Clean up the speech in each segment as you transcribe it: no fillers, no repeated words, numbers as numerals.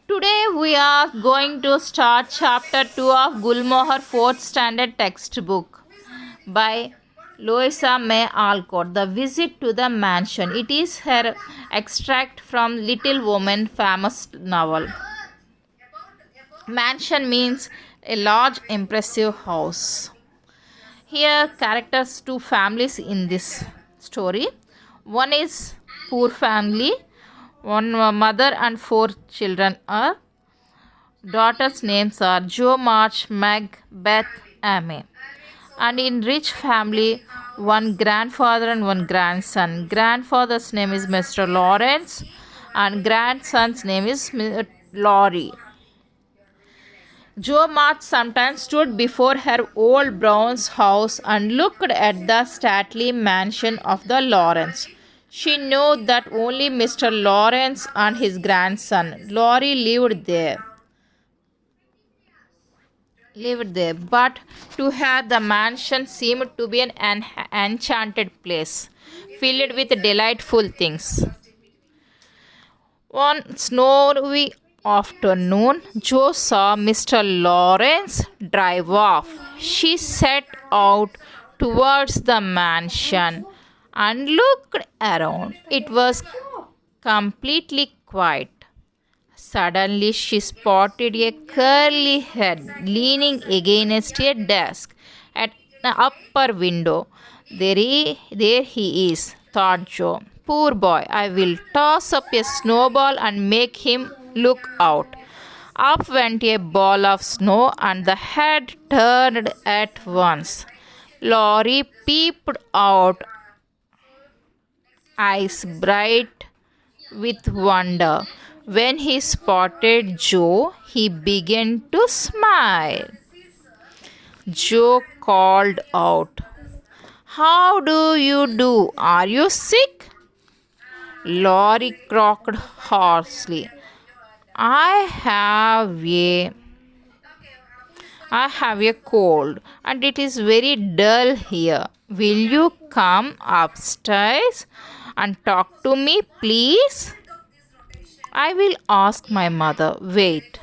Today we are going to start chapter 2 of Gulmohar 4th standard textbook by Louisa May Alcott. The Visit to the Mansion. It is her extract from Little Woman famous novel. Mansion means a large impressive house. Here characters two families in this story. One is poor family. One mother and four children are daughters' names are Jo, March, Meg, Beth, Amy. And in rich family, one grandfather and one grandson. Grandfather's name is Mr. Lawrence and grandson's name is Laurie. Jo March sometimes stood before her old brown house and looked at the stately mansion of the Lawrence. She knew that only Mr. Lawrence and his grandson Laurie lived there. But to her the mansion seemed to be an enchanted place, filled with delightful things. One snowy afternoon, Jo saw Mr. Lawrence drive off. She set out towards the mansion and looked around. It was completely quiet. Suddenly, she spotted a curly head leaning against a desk at the upper window. There he is, thought Jo. Poor boy, I will toss up a snowball and make him look out. Up went a ball of snow, and the head turned at once. Laurie peeped out, eyes bright with wonder. When he spotted Jo, he began to smile. Jo called out, "How do you do? Are you sick?" Laurie croaked hoarsely, I have a cold and it is very dull here. Will you come upstairs and talk to me, please? I will ask my mother. Wait.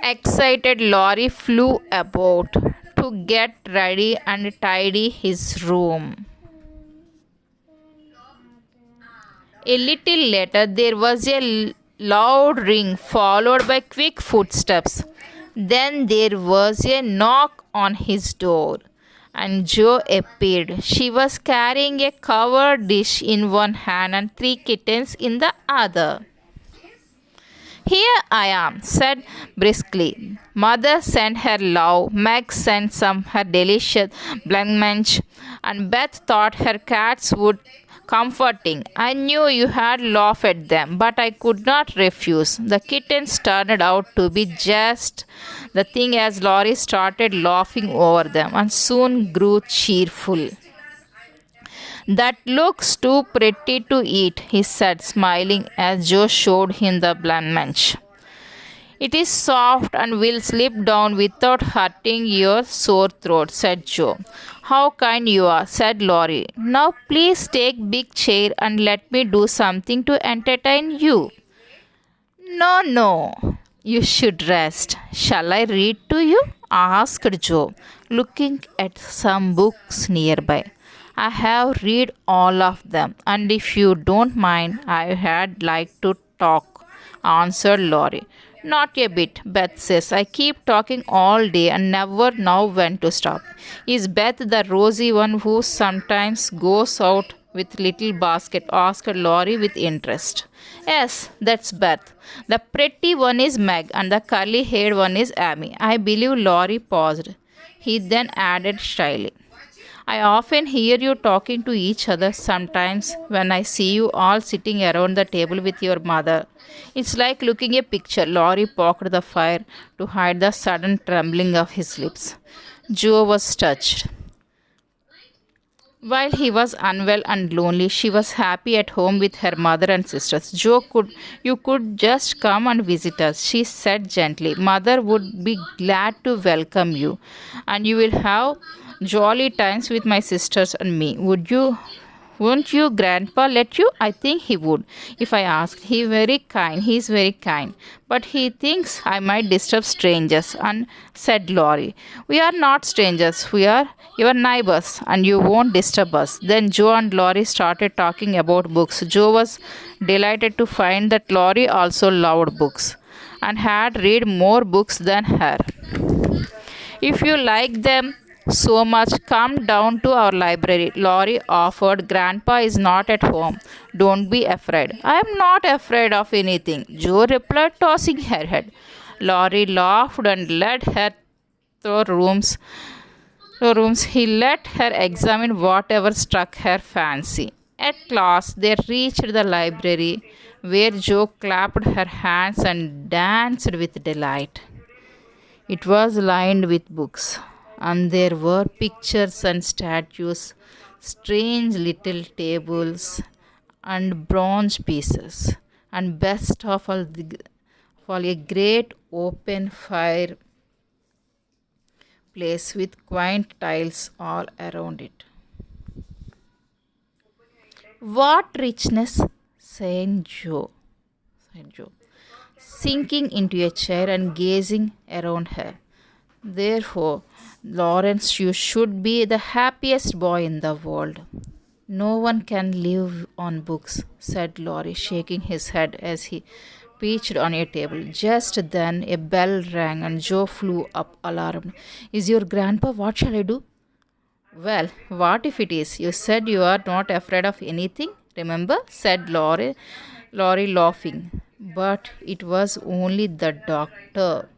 Excited, Laurie flew about to get ready and tidy his room. A little later, there was a loud ring followed by quick footsteps. Then there was a knock on his door, and Jo appeared. She was carrying a covered dish in one hand and three kittens in the other. Here I am, said briskly. Mother sent her love, Meg sent some her delicious blancmange, and Beth thought her cats would comforting. I knew you had laughed at them, but I could not refuse. The kittens turned out to be just the thing as Laurie started laughing over them and soon grew cheerful. That looks too pretty to eat, he said, smiling as Jo showed him the blancmange. It is soft and will slip down without hurting your sore throat, said Jo. How kind you are, said Laurie. Now please take big chair and let me do something to entertain you. No, you should rest. Shall I read to you? Asked Jo, looking at some books nearby. I have read all of them, and if you don't mind, I had like to talk, answered Laurie. Not a bit, Beth says. I keep talking all day and never know when to stop. Is Beth the rosy one who sometimes goes out with little basket? Asked Laurie with interest. Yes, that's Beth. The pretty one is Meg and the curly haired one is Amy. I believe Laurie paused. He then added shyly. I often hear you talking to each other sometimes when I see you all sitting around the table with your mother. It's like looking at a picture. Laurie poked the fire to hide the sudden trembling of his lips. Jo was touched. While he was unwell and lonely, she was happy at home with her mother and sisters. You could just come and visit us, she said gently. Mother would be glad to welcome you, and you will have jolly times with my sisters and me. Won't you, Grandpa, let you? I think he would. If I asked, he is very kind. But he thinks I might disturb strangers, and said Laurie. We are not strangers, we are your neighbors, and you won't disturb us. Then Joe and Laurie started talking about books. Joe was delighted to find that Laurie also loved books and had read more books than her. If you like them so much, come down to our library, Laurie offered. Grandpa is not at home. Don't be afraid. I am not afraid of anything, Jo replied, tossing her head. Laurie laughed and led her through rooms. He let her examine whatever struck her fancy. At last, they reached the library, where Jo clapped her hands and danced with delight. It was lined with books, and there were pictures and statues, strange little tables, and bronze pieces, and best of all, a great open fireplace with quaint tiles all around it. What richness, said Joe. Said Joe, sinking into a chair and gazing around her. Therefore, Lawrence, you should be the happiest boy in the world. No one can live on books, said Laurie, shaking his head as he perched on a table. Just then a bell rang and Joe flew up alarmed. Is your grandpa? What shall I do? Well, what if it is? You said you are not afraid of anything, remember? Said Laurie laughing. But it was only the doctor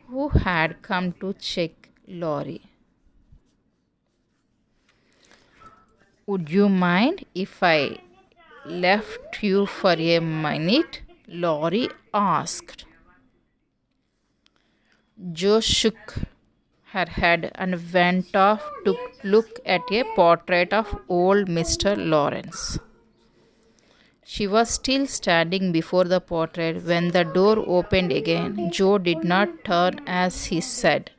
who had come to check Laurie. Would you mind if I left you for a minute? Laurie asked. Jo shook her head and went off to look at a portrait of old Mr. Lawrence. She was still standing before the portrait when the door opened again. Joe did not turn as he said,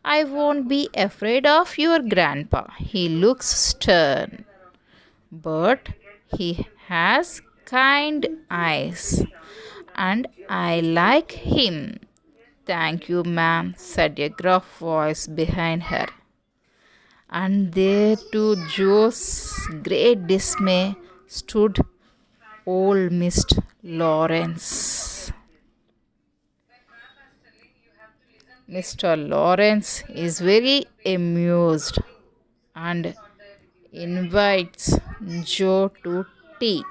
I won't be afraid of your grandpa. He looks stern, but he has kind eyes, and I like him. Thank you, ma'am, said a gruff voice behind her. And there, to Joe's great dismay, stood old Mr. Lawrence. Mr. Lawrence is very amused and invites Joe to tea.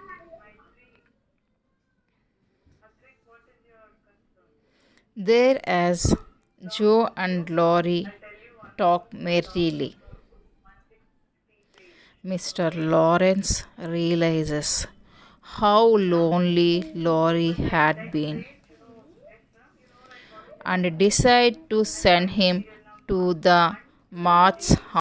There, as Joe and Laurie talk merrily, Mr. Lawrence realizes how lonely Laurie had been and decide to send him to the March's